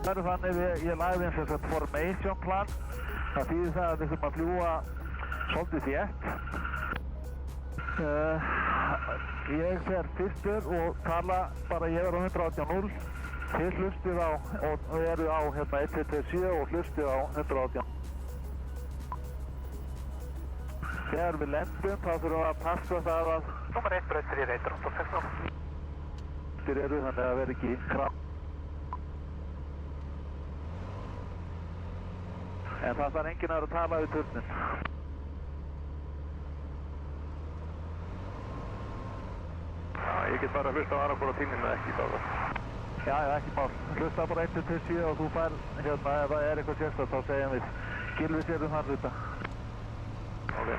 Það er þannig ég lagði eins og þetta formation plan. Það þýðir það að við þurfum að fljúga svolítið þétt. Ég fer fyrstur og tala bara ég er á 118.0. Þið hlustið á og eru á 127 og hlustið á 118. Þegar við lendum þá þurfum við að passa það að Númer 1 braut 3 reytur 16. þeir eru þannig að vera ekki kraft. En það þarf enginn að tala við turnin. Já, ég get bara að hlusta á annarkvora tíminn með ekki bara. Já, ekki mál. Hlusta bara 1-7 og þú fær ef það er eitthvað sérstætt þá segjum við Gylfi sér þann hluta. Ok.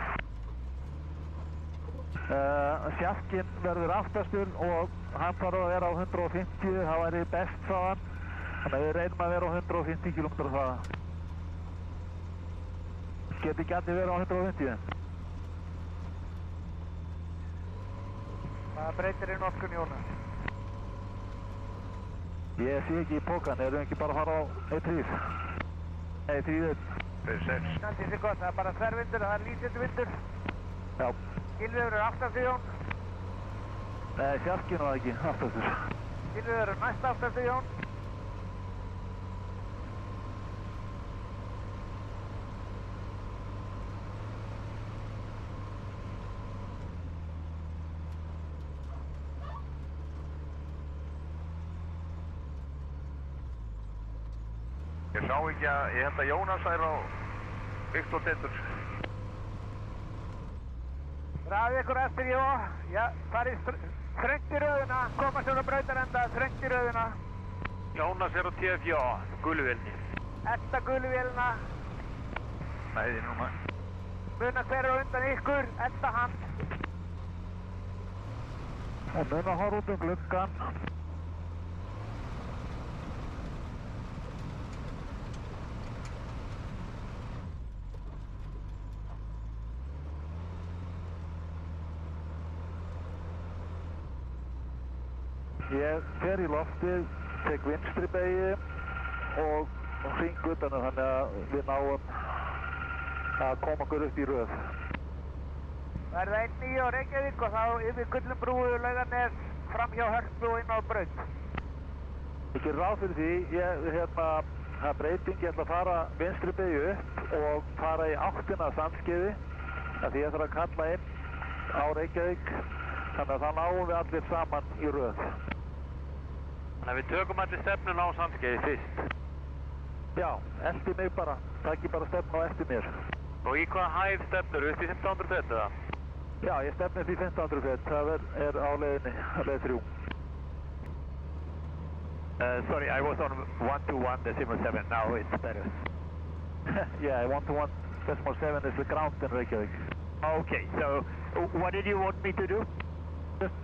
Sjakkinn verður aftastur og hann þarf að vera á 150, það væri best þaðan. Þannig að við reynum að vera á 150 km þaðan. Geti ekki allir verið á 150? Það breytir í notkun Jónas. Ég sé ekki í pókan, erum við ekki bara að fara á 1-3? Nei, 3-1. 3-6. Það sé gott, það er bara þvervindur, það er lítið vindur. Já. Gylfi verður aftast í Jón. Nei, sjarkinn var ekki aftastur. Gylfi verður næst aftast í Jón. Ég sá ekki að, ég held að Jónas er á Viktor Tettur. Ræði ykkur eftir, já, farið þröngt í röðuna, koma sér á brautarenda, þröngt í röðuna. Jónas er á TFJ, gulvélni. Etta gulvélina. Næði núna. Muna hver á undan ykkur, etta hann. Og muna horf út gluggan. Ég fer í loftið, tek vinstri beygju og hring utanum þannig að við náum að koma okkur upp í röð. Verða 1-9 á Reykjavík og þá yfir Gullumbrúu, Laugarnes, fram hjá Hörpu og inn á braut. Ég ger ráð fyrir því, það er breyting, ég ætla að fara vinstri beygju upp og fara í áttina Sandskeiði af því ég þarf að kalla inn á Reykjavík þannig að það náum við allir saman í röð. Þannig að við tökum allir stefnun á Sandskeiði fyrst. Já, eftir mig bara. Takk bara stefn á eftir mér. Og í hvað hæð stefnur? Upp í 1500 fett eða? Já, ég stefni upp í 1500 fett. Það er á leiðinni, leið 3. Sorry, I was on 121.7. Now it's better. Yeah, 121.7 is the ground in Reykjavík. Okay, so what did you want me to do?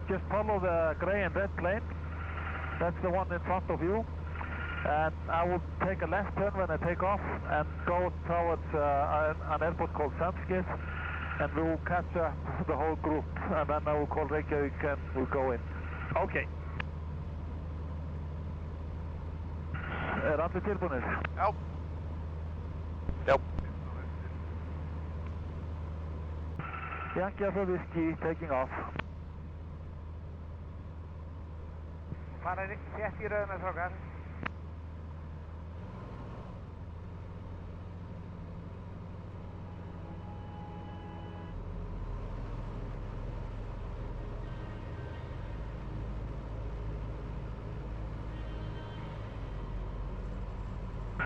Just follow the grey and red plane. That's the one in front of you. And I will take a left turn when I take off and go towards an airport called Sandskeiði and we will catch up the whole group and then I will call Reykjavík and we'll go in. Okay. Allir tilbúinir? Já. Já. Yankee for whiskey, taking off. Fara þétt í röðuna, strákar.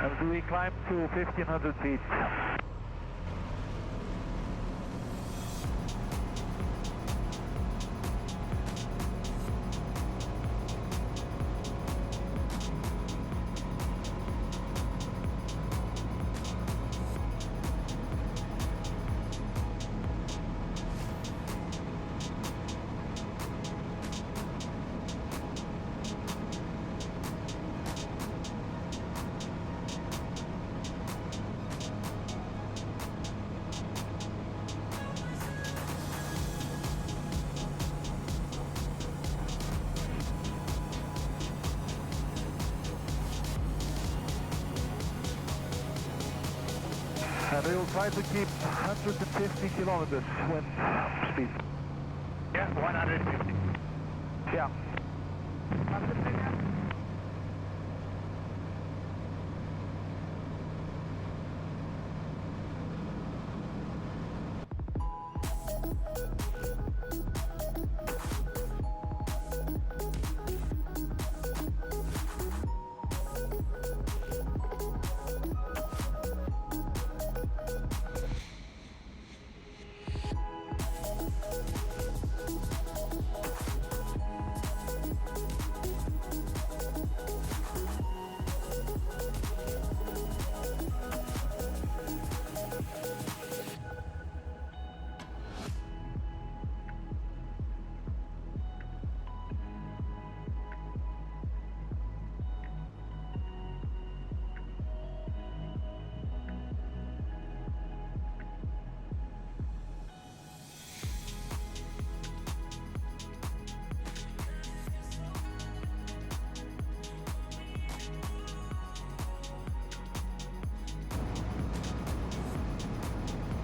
And we climb to 1500 feet. And we will try to keep 150 kilometers wind speed. Yeah, 150. Yeah.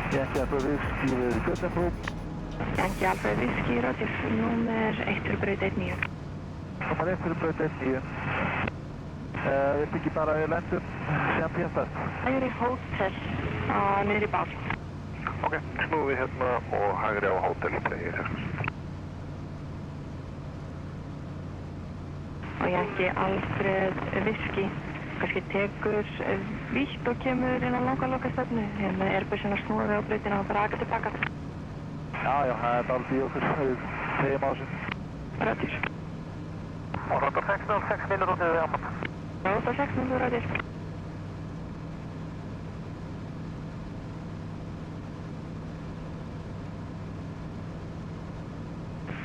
Yankee Alpha Whiskey við Göttenbrú. Yankee Alpha Whiskey, Roger, númer 1 fyrir braut 19. Númer 1 fyrir braut 19. Viltu ekki bara við lendum sem pjastast? Hægri hótel niður í bál. Ok, snúið hérna og hægri á hótel í tregir. Og Yankee Alfred Whiskey, kannski tekur vítt og kemur inn á lokastefnu. Hérna er bussin að snúa við á brautina og bara aka tilbaka. Já, það er dálítið í okkur, við segjum á þessu. Roger. Og Roger 606 milur út við ámann. Roger 6 milur, Roger.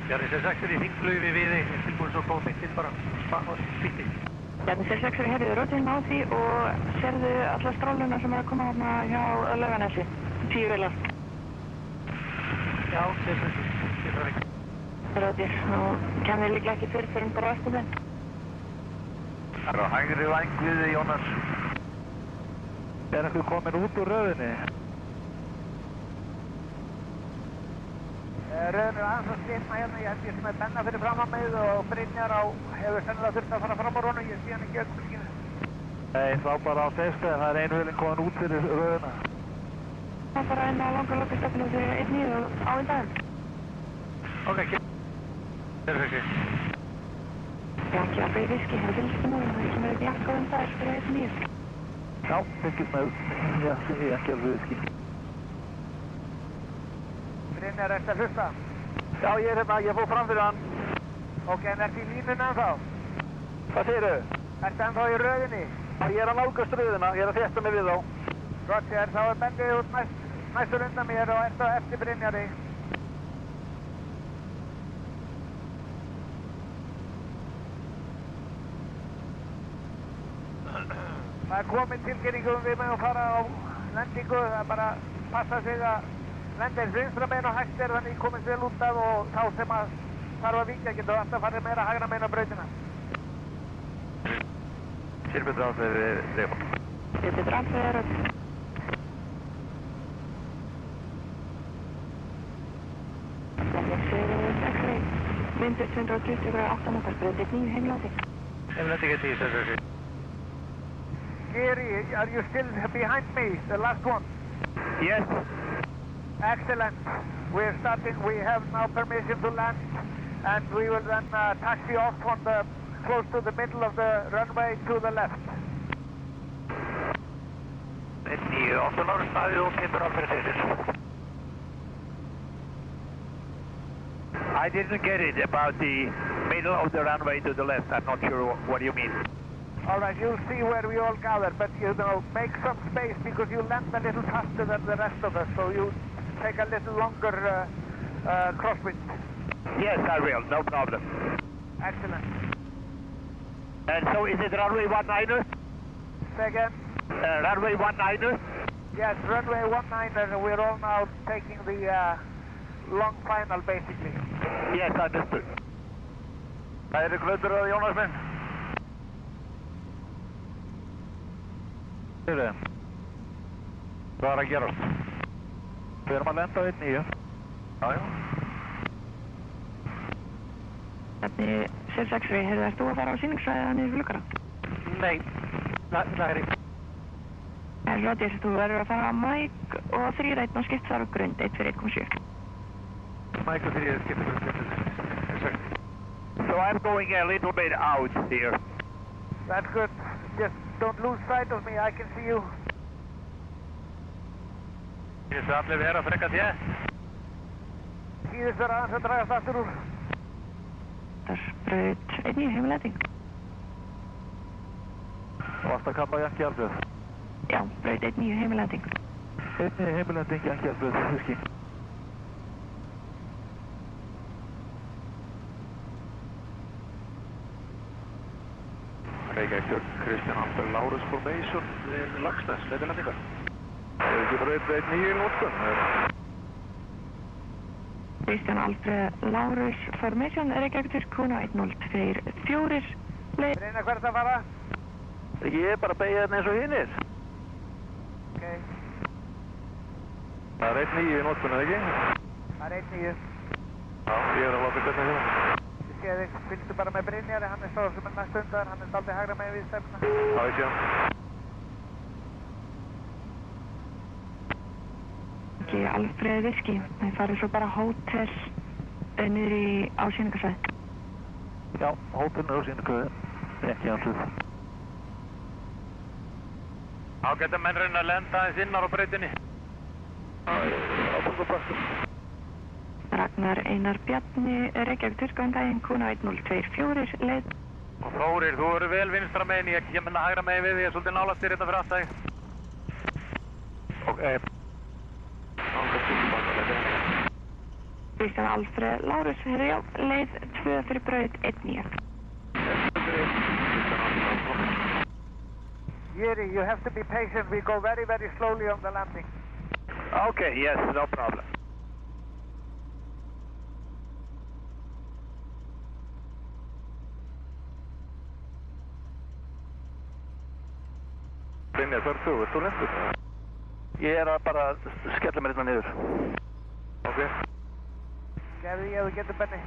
Bjarni 66 í þingflugi við tilbúin svo góð til bara og spýtti. Bjarni 66 heyrið Roger á því og sérðu alla stráluna sem er að koma hérna hjá Laugarnesi. 10 vélar. Já, þetta er ekki. Roger, nú kemur líklega ekki fyrir bara á eftir þenn. Það er á hægri væng við þig, Jónas. Er einhver komin út úr röðinni? Röðin er aðeins að slitna hérna, ég held ég sem er benna fyrir fram á mig og Brynjar hefur sennilega þurft að fara fram á rónu, ég sé hann ekki öllmikinu. Nei, þá bara á sextæði, það er ein vélin komin út fyrir röðina. Það er bara inn á lokastefnu fyrir 1.9 á daginn. Ok, það er ekki. Yankee Alpha Whiskey, það fylgst um það kemur ekki jakka daginn fyrir 1.9. Já, fylgist með Yankee Alpha Whiskey. Brynjar, ertu að hlusta? Já, ég er hérna, ég fór fram fyrir hann. Ok, en ertu í línunni ennþá? Hvað segirðu? Ertu ennþá í röðinni? Ég er að nálgast röðina, ég er að þétta mig við þá. Roger, þá er bendið út næstur undan mér og ertu eftir Brynjari. Það er komin tilkynningum, við mögum fara á lendingu, það er bara passa sig að lenda eins vinstra meginn og hægt þannig komist vel út af og þá sem að þarf að víkja getur alltaf farið meira hægra meginn á brautina. Silbetur Alfred Reykjavík. Silbetur Alfred Reykjavík. Vindur 220 gráður 8 metrar, braut 9 heimláti. Heimláti ekki 10, það er ekki. Geri, are you still behind me, the last one? Yes. Excellent. We're starting, we have now permission to land and we will then taxi off from close to the middle of the runway to the left. 9, 8 ára staðið og Silbetur Alfred Reykjavík. I didn't get it about the middle of the runway to the left. I'm not sure what you mean. All right, you'll see where we all gather, but you know, make some space because you land a little faster than the rest of us, so you take a little longer crosswind. Yes, I will, no problem. Excellent. And so is it runway 19er? Say again? Runway 19er? Yes, runway 19er, and we're all now taking the long final, basically. Yes, understood. Það eru glötur að Jónas minn. Hvað að gerast? Við erum að lenda á 1.9. Já. Hvernig, Selsaksri, heyrðu, ert þú að fara á sýningssvæðið að niður Fuglar? Nei, það er ekki. Róðir, þú verður að fara á Mike og 3-1 og skipt þar á grund, 1 fyrir 1,7. Mike og 3 skipt þar á grund. So I'm going a little bit out here. That's good. Just don't lose sight of me, I can see you. Ég sé allir vera frekar þér. Síðust vera aðeins að dragast aftur úr. Það er braut 1.9 heimilending. Varst að kalla Janki Alfred? Já, braut 1.9 heimilending. 1.9 heimilending Janki Alfred, Fiski. Reykjavík Kristján Halldór Lárus Formation við Lagsnes, leiðilendingar. Það er ekki braut 1.9 í nótkunn. Kristján Alfred Lárus Formation, Reykjavík Kuna 1.024 leið. Reyna hvert að fara? Ég er bara að beigja hérna eins og hinnir. Ok. Það er 1.9 í nótkunn, eða ekki? Það er 1.9. Já, ég er að láta hvernig hérna. Ég sé þig, fylgstu bara með Brynjari, hann er stór sem er næst undan, hann er daldið hægra megin við stefna. Já, ég sé hann. Ekki Alfred Viski, það farið svo bara hótel niður í ásýningarsvæð. Já, hópum er ásýningarsvæð, ekki Alfred. Þá geta menn reyna að lenda aðeins innar á brautinni. Ragnar Einar Bjarni, Reykjavík Daginn, Kuna 1.024 leið. Og Þórir, þú eru vel vinstra megin, ég kem hérna hægra megin við því, ég er svolítið nálægt þér hérna fyrir aftan þig. Ok. Kristján Alfred Lárus, já, leið 2 fyrir braut 1.9. Yeri, you have to be patient, we go very, very slowly on the landing. Okay, yes, no problem. Brynjar, hvað er þú? Ert þú lendur? Ég er að bara skella mér hérna niður. Ok. Gefðu ég ef þú getur Benni.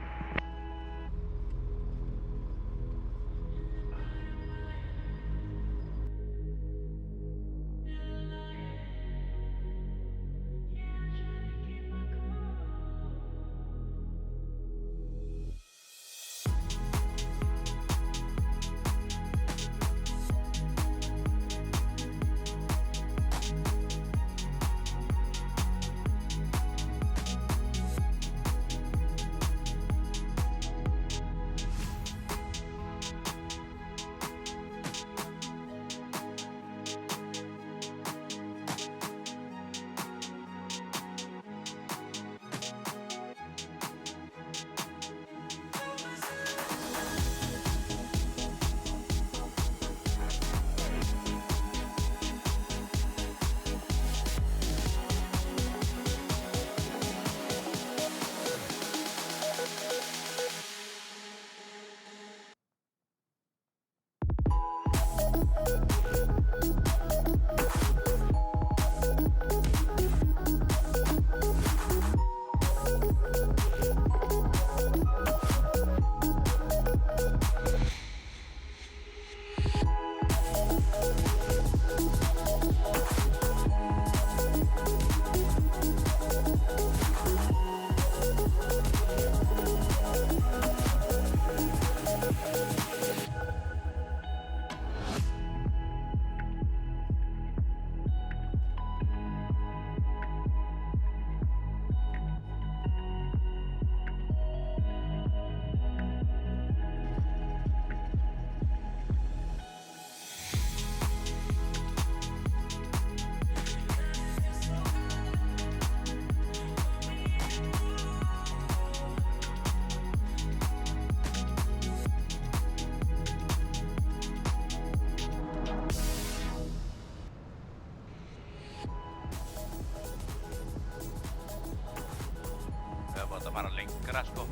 fara lengra sko.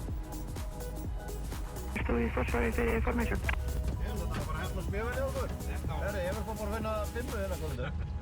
Þú í forsvari fyrir formation? Ég held að það bara hefnast mjög vel í okkur. Herri, ég verð bara að finna 5 hérna komið.